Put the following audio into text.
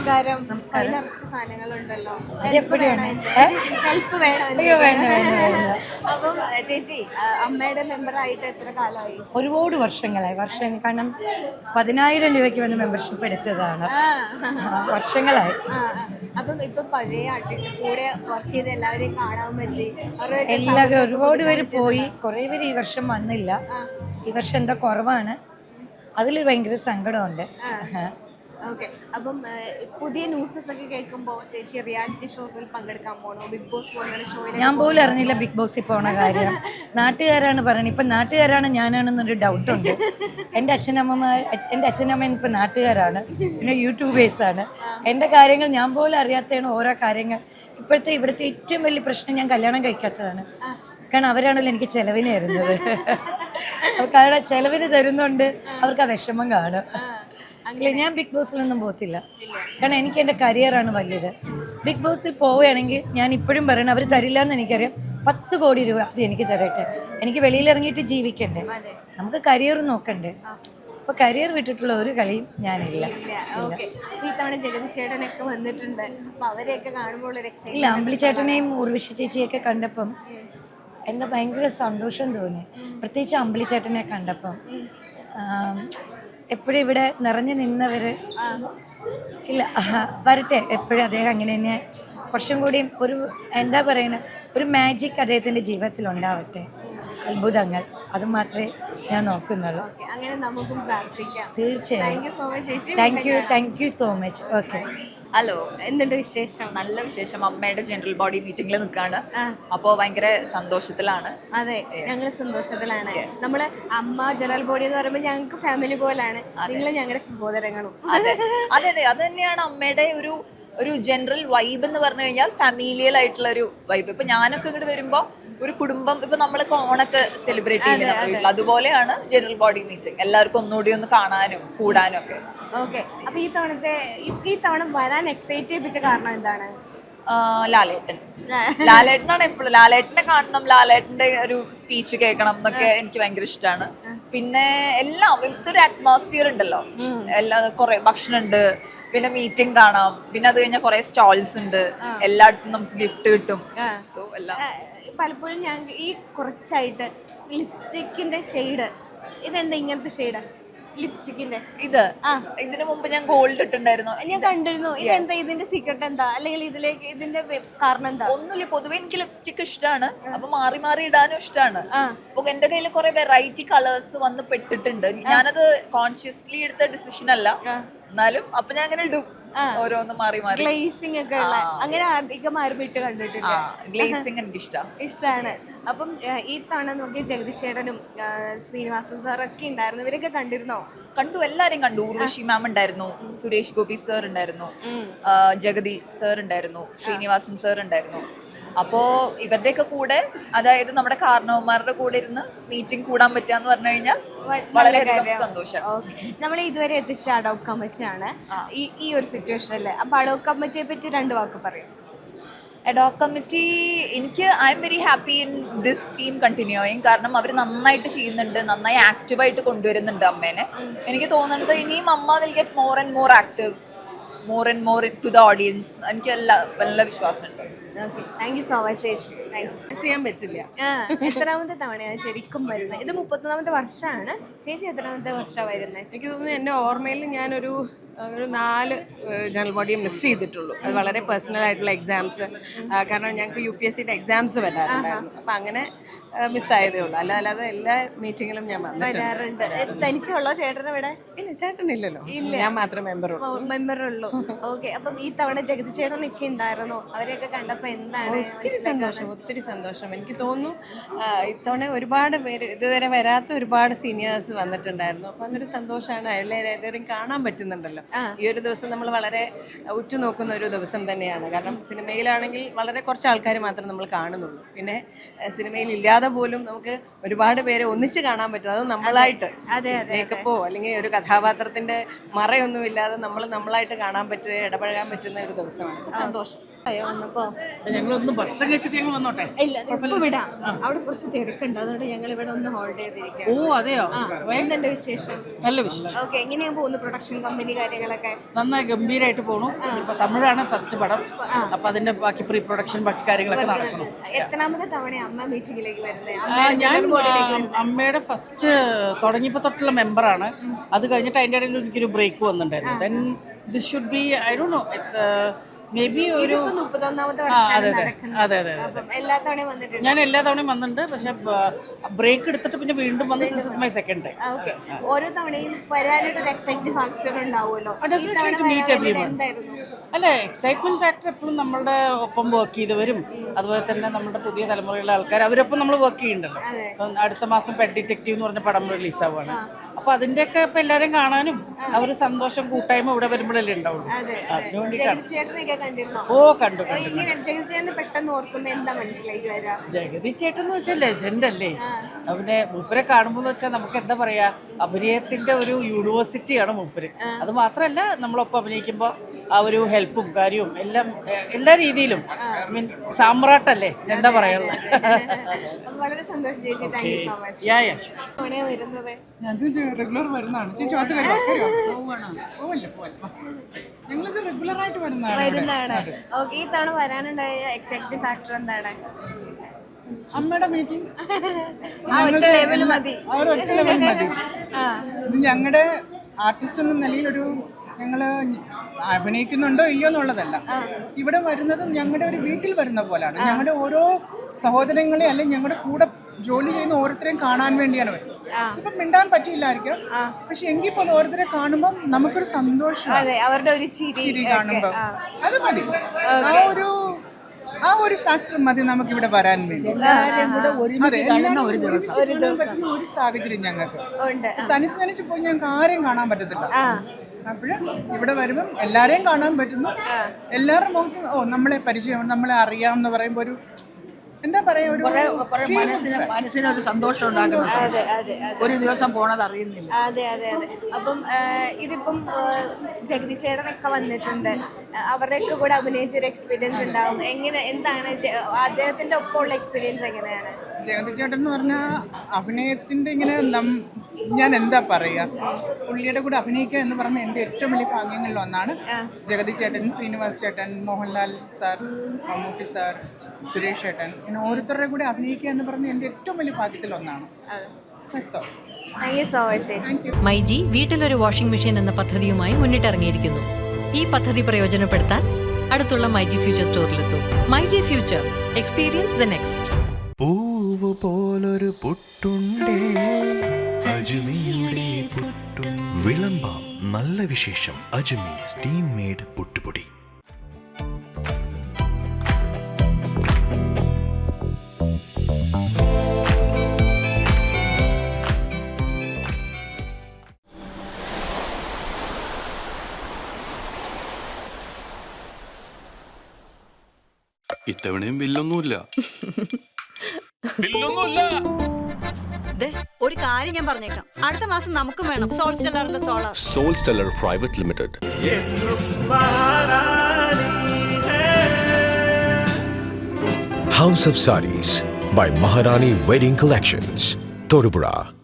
നമസ്കാരം. നമസ്കാരം. കുറച്ച് സാധനങ്ങളുണ്ടല്ലോ, അതെപ്പോഴാണ് ഹെൽപ്പ് വേണം. വേണ്ട. അപ്പം ചേച്ചി അമ്മയുടെ മെമ്പറായിട്ട് എത്ര കാലമായി? ഒരുപാട് വർഷങ്ങളായി. കാരണം 10,000 രൂപയ്ക്ക് വന്ന് മെമ്പർഷിപ്പ് എടുത്തതാണ്. വർഷങ്ങളായി. അപ്പം ഇപ്പൊ പഴയ കൂടെ വർക്ക് ചെയ്ത് എല്ലാവരെയും കാണാൻ പറ്റി. എല്ലാവരും ഒരുപാട് പേര് പോയി. കുറേ പേര് ഈ വർഷം വന്നില്ല. ഈ വർഷം എന്താ കുറവാണ്. അതിൽ ഭയങ്കര സങ്കടമുണ്ട്. ഓക്കെ. അപ്പം പുതിയ ന്യൂസസ് ഒക്കെ കേൾക്കുമ്പോൾ ചേച്ചി റിയാലിറ്റി ഷോസിൽ പങ്കെടുക്കാൻ പോകണോ? ബിഗ് ബോസ് പോലുള്ള ഷോയിൽ? ഞാൻ പോലും അറിഞ്ഞില്ല ബിഗ് ബോസിൽ പോണ കാര്യം. നാട്ടുകാരാണ് പറയുന്നത്. ഇപ്പം നാട്ടുകാരാണ് ഞാനാണെന്നൊരു ഡൗട്ടുണ്ട്. എൻ്റെ അച്ഛനമ്മ ഇപ്പം നാട്ടുകാരാണ്, പിന്നെ യൂട്യൂബേഴ്സാണ്. എൻ്റെ കാര്യങ്ങൾ ഞാൻ പോലും അറിയാത്തതാണ്. ഓരോ കാര്യങ്ങൾ ഇവിടുത്തെ ഏറ്റവും വലിയ പ്രശ്നം ഞാൻ കല്യാണം കഴിക്കാത്തതാണ്. കാരണം അവരാണല്ലോ എനിക്ക് ചെലവിന് തരുന്നത്. കാരണം ചെലവിന് തരുന്നുണ്ട്, അവർക്ക് ആ വിഷമം കാണും. ഇല്ല, ഞാൻ ബിഗ് ബോസിലൊന്നും പോകത്തില്ല. കാരണം എനിക്ക് എൻ്റെ കരിയറാണ് വലുത്. ബിഗ് ബോസിൽ പോവുകയാണെങ്കിൽ ഞാൻ ഇപ്പോഴും പറയണം, അവർ തരില്ല എന്ന് എനിക്കറിയാം. 10 കോടി രൂപ അത് എനിക്ക് തരട്ടെ. എനിക്ക് വെളിയിലിറങ്ങിയിട്ട് ജീവിക്കണ്ടേ, നമുക്ക് കരിയർ നോക്കണ്ടേ. അപ്പൊ കരിയർ വിട്ടിട്ടുള്ള ഒരു കളിയും ഞാനില്ല. ഇല്ല, അമ്പിളി ചേട്ടനെയും ഉർവശി ചേച്ചിയൊക്കെ കണ്ടപ്പം എന്താ ഭയങ്കര സന്തോഷം തോന്നി. പ്രത്യേകിച്ച് അമ്പിളി ചേട്ടനെ കണ്ടപ്പം. എപ്പോഴും ഇവിടെ നിറഞ്ഞു നിന്നവർ ഇല്ല, വരട്ടെ. എപ്പോഴും അദ്ദേഹം അങ്ങനെ തന്നെ കുറച്ചും കൂടി ഒരു എന്താ പറയുന്നത്, ഒരു മാജിക് അദ്ദേഹത്തിൻ്റെ ജീവിതത്തിൽ ഉണ്ടാവട്ടെ, അത്ഭുതങ്ങൾ. അത് മാത്രമേ ഞാൻ നോക്കുന്നുള്ളൂ. തീർച്ചയായും. Thank you so much. Okay. Hello, എന്തുണ്ട് വിശേഷം? നല്ല വിശേഷം. അമ്മയുടെ ജനറൽ ബോഡി മീറ്റിംഗിൽ നിൽക്കാണ്. അപ്പോൾ ഭയങ്കര സന്തോഷത്തിലാണ്. അതെ, ഞങ്ങൾ സന്തോഷത്തിലാണ്. നമ്മള് അമ്മ ജനറൽ ബോഡി എന്ന് പറയുമ്പോൾ ഞങ്ങൾക്ക് ഫാമിലി പോലാണ്. നിങ്ങൾ ഞങ്ങളുടെ സഹോദരങ്ങളും. അതെ അതെ അതെ, അത് തന്നെയാണ് അമ്മയുടെ ഒരു ജനറൽ വൈബ് എന്ന് പറഞ്ഞു കഴിഞ്ഞാൽ. ഫാമിലിയൽ ആയിട്ടുള്ള ഒരു വൈബ്. ഇപ്പൊ ഞാനൊക്കെ ഇങ്ങോട്ട് വരുമ്പോ ഒരു കുടുംബം, ഇപ്പൊ നമ്മളൊക്കെ ഓണൊക്കെ സെലിബ്രേറ്റ് ചെയ്യുന്നത് നമ്മുടെ വീട്ടിൽ, അതുപോലെയാണ് ജനറൽ ബോഡി മീറ്റിംഗ്. എല്ലാവർക്കും ഒന്നുകൂടി ഒന്ന് കാണാനും കൂടാനും ഒക്കെ. ഓക്കെ. അപ്പൊ ഈ തവണ വരാൻ എക്സൈറ്റ് ചെയ്യിപ്പിച്ച കാരണം എന്താണ്? ലാലേട്ടനാണ് എപ്പോഴും. ലാലേട്ടനെ കാണണം, ലാലേട്ടന്റെ ഒരു സ്പീച്ച് കേൾക്കണം എന്നൊക്കെ എനിക്ക് ഭയങ്കര ഇഷ്ടമാണ്. പിന്നെ എല്ലാം ഇവിടുത്തെ ഒരു അറ്റ്മോസ്ഫിയർ ഉണ്ടല്ലോ, എല്ലാ കുറെ ഭക്ഷണം ഉണ്ട്, പിന്നെ മീറ്റിംഗ് കാണാം, പിന്നെ അത് കഴിഞ്ഞാൽ കുറെ സ്റ്റോൾസ് ഉണ്ട്, എല്ലായിടത്തും നമുക്ക് ഗിഫ്റ്റ് കിട്ടും. സോ എല്ലാം പലപ്പോഴും ഞാൻ ഈ കുറച്ചായിട്ട് ലിപ്സ്റ്റിക്കിന്റെ ഷെയ്ഡ്, ഇതെന്താ ഇങ്ങനത്തെ ഷെയ്ഡ് ലിപ്സ്റ്റിക്കിന്റെ? ഇതിനു മുമ്പ് ഞാൻ ഗോൾഡ് ഇട്ടുണ്ടായിരുന്നു, ഞാൻ കണ്ടിരുന്നു. ഇതെന്താ ഇതിന്റെ സീക്രട്ട് എന്താ, അല്ലെങ്കിൽ ഇതിന്റെ കാരണം എന്താ? ഒന്നുമില്ല, പൊതുവെ എനിക്ക് ലിപ്സ്റ്റിക് ഇഷ്ടമാണ്. അപ്പൊ മാറി മാറി ഇടാനും ഇഷ്ടമാണ്. അപ്പൊ എന്റെ കയ്യിൽ കുറെ വെറൈറ്റി കളേഴ്സ് വന്ന് പെട്ടിട്ടുണ്ട്. ഞാനത് കോൺഷ്യസ്ലി എടുത്ത ഡിസിഷൻ അല്ല, എന്നാലും അപ്പൊ ഞാൻ അങ്ങനെ ഇടും, ഓരോന്ന് മാറി മാറി. ഗ്ലേസിംഗ് ഒക്കെ ഉള്ള അങ്ങനെ അധികം ആരും ഇട്ട് കണ്ടിട്ടില്ല. ഗ്ലേസിംഗ് എനിക്ക് ഇഷ്ടമാണ്. അപ്പം ഈ തവണ നോക്കി ജഗതി ചേട്ടനും ശ്രീനിവാസൻ സാറൊക്കെ ഉണ്ടായിരുന്നു. ഇവരൊക്കെ കണ്ടിരുന്നോ? കണ്ടു, എല്ലാരെയും കണ്ടു. ഉർവശി മാം ഉണ്ടായിരുന്നു, സുരേഷ് ഗോപി സാർ ഉണ്ടായിരുന്നു, ജഗതി സാർ ഉണ്ടായിരുന്നു, ശ്രീനിവാസൻ സാർ ഉണ്ടായിരുന്നു. അപ്പോ ഇവരുടെയൊക്കെ കൂടെ, അതായത് നമ്മുടെ കാരണവന്മാരുടെ കൂടെ ഇരുന്ന് മീറ്റിംഗ് കൂടാൻ പറ്റുക എന്ന് പറഞ്ഞു കഴിഞ്ഞാൽ വളരെയധികം സന്തോഷം. നമ്മൾ ഇതുവരെ എത്തിച്ച അഡോക് കമ്മിറ്റിയാണ് ഈ ഒരു സിറ്റുവേഷനിൽ. അപ്പൊ അഡോക് കമ്മിറ്റിയെ പറ്റി 2 വാക്ക് പറയും. അഡോക് കമ്മിറ്റി, എനിക്ക് I am very happy in this team continuing. കാരണം അവർ നന്നായിട്ട് ചെയ്യുന്നുണ്ട്, നന്നായി ആക്റ്റീവായിട്ട് കൊണ്ടുവരുന്നുണ്ട് അമ്മേനെ. എനിക്ക് തോന്നുന്നത് ഇനിയും അമ്മ will get more and more active, more and more to the audience. എനിക്ക് നല്ല വിശ്വാസമുണ്ട്. താങ്ക് യു സോ മച്ച് ചേച്ചി. ചെയ്യാൻ പറ്റില്ല. എത്രാമത്തെ തവണയാണ് ശരിക്കും വരുന്നത്? ഇത് 31ാമത്തെ വർഷമാണ്. ചേച്ചി എത്രാമത്തെ വർഷമാണ് വരുന്നത്? എനിക്ക് തോന്നുന്നു എൻ്റെ ഓർമ്മയിൽ ഞാനൊരു 4 ജനറൽ ബോഡിയെ മിസ് ചെയ്തിട്ടുള്ളൂ. അത് വളരെ പേഴ്സണൽ ആയിട്ടുള്ള എക്സാംസ്, കാരണം ഞങ്ങൾക്ക് UPSCയുടെ എക്സാംസ് വരാറുണ്ടായിരുന്നു. അപ്പം അങ്ങനെ മിസ്സായതേ ഉള്ളൂ. അല്ലാതെ എല്ലാ മീറ്റിങ്ങിലും ഞാൻ വരാറുണ്ട്. തനിച്ചുള്ളോ ചേട്ടൻ ഇവിടെ? ഇല്ല, ചേട്ടനില്ലല്ലോ, ഞാൻ മാത്രമേ മെമ്പറുള്ളൂ. ഓക്കെ. അപ്പം ഈ തവണ ജഗതി ചേട്ടനൊക്കെ ഉണ്ടായിരുന്നു, അവരെയൊക്കെ കണ്ടപ്പോൾ എന്താണ്? ഒത്തിരി സന്തോഷം. എനിക്ക് തോന്നുന്നു ഇത്തവണ ഒരുപാട് പേര്, ഇതുവരെ വരാത്ത ഒരുപാട് സീനിയേഴ്സ് വന്നിട്ടുണ്ടായിരുന്നു. അപ്പം അതൊരു സന്തോഷമാണ്. എല്ലാവരെയും കാണാൻ പറ്റുന്നുണ്ടല്ലോ. ഈ ഒരു ദിവസം നമ്മൾ വളരെ ഉറ്റുനോക്കുന്ന ഒരു ദിവസം തന്നെയാണ്. കാരണം സിനിമയിലാണെങ്കിൽ വളരെ കുറച്ച് ആൾക്കാർ മാത്രമേ നമ്മൾ കാണുന്നുള്ളൂ. പിന്നെ സിനിമയിൽ ഇല്ലാതെ പോലും നമുക്ക് ഒരുപാട് പേരെ ഒന്നിച്ച് കാണാൻ പറ്റും. അത് നമ്മളായിട്ട് മേക്കപ്പോ അല്ലെങ്കിൽ ഒരു കഥാപാത്രത്തിന്റെ മറയൊന്നുമില്ലാതെ നമ്മളായിട്ട് കാണാൻ പറ്റുക, ഇടപഴകാൻ പറ്റുന്ന ഒരു ദിവസമാണ്. സന്തോഷം. വന്നപ്പോ ഞങ്ങളൊന്ന് ഭക്ഷണം കഴിച്ചിട്ട് ഞങ്ങൾ വന്നോട്ടെ. ഇല്ല ഇപ്പൊ വിടാം, അവിടെ കുറച്ച് തിരക്കുണ്ട്, അതുകൊണ്ട് ഞങ്ങൾ ഇവിടെ ഒന്ന് ഹോൾഡ് ചെയ്തിരിക്കാം. ഓ അതെയോ? എന്തെന്റെ വിശേഷം? നല്ല വിശേഷം. ഓക്കെ, എങ്ങനെയാ പോകുന്നു പ്രൊഡക്ഷൻ കമ്പനി കാര്യങ്ങളൊക്കെ? നന്നായി ഗംഭീരമായിട്ട് പോണു. ഇപ്പൊ തമിഴാണ് ഫസ്റ്റ് പടം, അപ്പൊ അതിന്റെ ബാക്കി പ്രീ പ്രൊഡക്ഷൻ ബാക്കി കാര്യങ്ങളൊക്കെ നടക്കണം. എത്രാമത്തെ തവണ അമ്മ മീറ്റിംഗിലേക്ക് വരുന്നത്? ഞാൻ അമ്മയുടെ ഫസ്റ്റ് തുടങ്ങിയപ്പോ തൊട്ടുള്ള മെമ്പറാണ്. അത് കഴിഞ്ഞിട്ട് അതിന്റെ ഇടയിൽ എനിക്കൊരു ബ്രേക്ക് വന്നിട്ടുണ്ടായിരുന്നു. Then this should be I don't know may be ഒരു 31ാമത്തെ അതെ വർഷമാണ് അതെ നടക്കുന്നത്. അതെ അതെ അതെ. അപ്പം എല്ലാ തവണയും വന്നിട്ടുണ്ട്. ഞാൻ എല്ലാ തവണയും വന്നിട്ടുണ്ട്, പക്ഷെ ബ്രേക്ക് എടുത്തിട്ട് പിന്നെ വീണ്ടും വന്ന് this is my second time. Okay, ഓരോ തവണയും വരാനൊരു എക്സൈറ്റ്മെന്റ് ഫാക്ടർ ഉണ്ടാവുമല്ലോ. അല്ല, എക്സൈറ്റ്മെന്റ് ഫാക്ടർ എപ്പോഴും നമ്മളുടെ ഒപ്പം വർക്ക് ചെയ്തവരും അതുപോലെ തന്നെ നമ്മുടെ പുതിയ തലമുറയിലെ ആൾക്കാർ അവരൊപ്പം നമ്മൾ വർക്ക് ചെയ്യുന്നുണ്ടല്ലോ. അപ്പം അടുത്ത മാസം പെറ്റ് ഡിറ്റക്റ്റീവ് എന്ന് പറഞ്ഞ പടം റിലീസ് ആവുകയാണ്. അപ്പൊ അതിന്റെയൊക്കെ ഇപ്പൊ എല്ലാവരും കാണാനും ആ ഒരു സന്തോഷം കൂട്ടായ്മ ഇവിടെ വരുമ്പോഴല്ലേ ഉണ്ടാവുള്ളൂ. അതിനു വേണ്ടിയിട്ടാണ്. ഓ കണ്ടു കണ്ടു. പെട്ടെന്ന് ഓർക്കുമ്പോ എന്താ മനസ്സിലേക്ക് വരാ? ജഗതി ചേട്ടൻ എന്ന് വെച്ചാൽ ലെജൻഡ് അല്ലേ. അവനെ മൂപ്പരെ കാണുമ്പോൾ വെച്ചാൽ നമുക്ക് എന്താ പറയാ, അഭിനയത്തിന്റെ ഒരു യൂണിവേഴ്സിറ്റിയാണ് മൂപ്പര്. അത് മാത്രമല്ല നമ്മളൊപ്പം അഭിനയിക്കുമ്പോൾ ആ ഒരു ഹെൽപ്പും കാര്യവും എല്ലാം എല്ലാ രീതിയിലും മീൻ സാമ്രാട്ടല്ലേ, എന്താ പറയാനുള്ളത്. വളരെ സന്തോഷം ചേച്ചി, താങ്ക് യു സോ മച്ച്. വരുന്നത് റെഗുലർ വരുന്നതാണ് ചേച്ചി. ഞങ്ങളിത് റെഗുലർ ആയിട്ട് വരുന്നതാണ്. ഓക്കെ, ഈ തവണ വരാനുണ്ടായ എക്സൈറ്റിംഗ് ഫാക്ടർ എന്താണ്? അമ്മയുടെ മീറ്റിംഗ് ഒറ്റ ലെവൽ മതി. ഒറ്റ ലെവൽ മതി. ഇത് ഞങ്ങളുടെ ആർട്ടിസ്റ്റ് എന്ന നിലയിലൊരു ഞങ്ങള് അഭിനയിക്കുന്നുണ്ടോ ഇല്ലയോ എന്നുള്ളതല്ല, ഇവിടെ വരുന്നത് ഞങ്ങളുടെ ഒരു വീട്ടിൽ വരുന്ന പോലാണ്. ഞങ്ങളുടെ ഓരോ സഹോദരങ്ങളെ അല്ലെങ്കിൽ ഞങ്ങളുടെ കൂടെ ജോലി ചെയ്യുന്ന ഓരോരുത്തരെയും കാണാൻ വേണ്ടിയാണ് വരുന്നത്. ഇപ്പം മിണ്ടാൻ പറ്റിയില്ലായിരിക്കും, പക്ഷെ എങ്കിൽ പോലും ഓരോരുത്തരെ കാണുമ്പോൾ നമുക്കൊരു സന്തോഷം, അവരുടെ ഒരു ചിരി കാണുമ്പോൾ അത് മതി. ആ ഒരു ഫാക്ടർ മതി നമുക്ക് ഇവിടെ വരാൻ വേണ്ടി. ഒരു സാഹചര്യം ഞങ്ങൾക്ക് തനിച്ച് പോയി ഞങ്ങൾക്ക് ആരെയും കാണാൻ പറ്റത്തില്ല. അപ്പോഴ് ഇവിടെ വരുമ്പം എല്ലാരെയും കാണാൻ പറ്റുന്നു. എല്ലാവരുടെ മുഖത്തും നമ്മളെ പരിചയം, നമ്മളെ അറിയാമെന്ന് പറയുമ്പോൾ ഒരു എന്താ പറയാ, ഒരു മനസ്സിനൊരു സന്തോഷം ഉണ്ടാകുന്നു. ഒരു ദിവസം പോണത് അറിയുന്നില്ല. അതെ അതെ അതെ. അപ്പം ഇതിപ്പം ജഗതി ചേട്ടനൊക്കെ വന്നിട്ടുണ്ട്, അവരുടെയൊക്കെ കൂടെ അഭിനയിച്ചൊരു എക്സ്പീരിയൻസ് ഉണ്ടാവും. എന്താണ് അദ്ദേഹത്തിന്റെ ഒപ്പമുള്ള എക്സ്പീരിയൻസ് എങ്ങനെയാണ്? ജഗതി ചേട്ടൻ എന്ന് പറഞ്ഞാൽ അഭിനയത്തിന്റെ ഇങ്ങനെ ഞാൻ എന്താ പറയുക, പുള്ളിയുടെ കൂടെ അഭിനയിക്കുക എന്ന് പറഞ്ഞ എൻ്റെ ഏറ്റവും വലിയ ഭാഗ്യങ്ങളിൽ ഒന്നാണ്. ജഗതി ചേട്ടൻ, ശ്രീനിവാസ് ചേട്ടൻ, മോഹൻലാൽ സാർ, മമ്മൂട്ടി സാർ, സുരേഷ് ചേട്ടൻ, ഇങ്ങനെ ഓരോരുത്തരുടെ കൂടെ അഭിനയിക്കുക എന്ന് പറഞ്ഞ എൻ്റെ ഏറ്റവും വലിയ ഭാഗ്യത്തിൽ ഒന്നാണ്. മൈജി വീട്ടിലൊരു വാഷിംഗ് മെഷീൻ എന്ന പദ്ധതിയുമായി മുന്നിട്ടിറങ്ങിയിരിക്കുന്നു. ഈ പദ്ധതി പ്രയോജനപ്പെടുത്താൻ അടുത്തുള്ള മൈജി ഫ്യൂച്ചർ സ്റ്റോറിലെത്തും. MyG future, experience the next. പൂവ് പോലൊരു പുട്ടുണ്ടേ അജ്മിയുടെ പുട്ടും. വിളമ്പാം നല്ല വിശേഷം. അജ്മി സ്റ്റീം മെയ്ഡ് പുട്ടുപൊടി. ഇത്തവണയും ബില്ലൊന്നുമില്ല. ഒരു കാര്യം ഞാൻ പറഞ്ഞേക്കാം, അടുത്ത മാസം നമുക്കും വേണം സോൾ സ്റ്റെല്ലറിന്റെ solar. Sol Stellar private limited. House of Sarees by Maharani Wedding Collections, Todupuzha.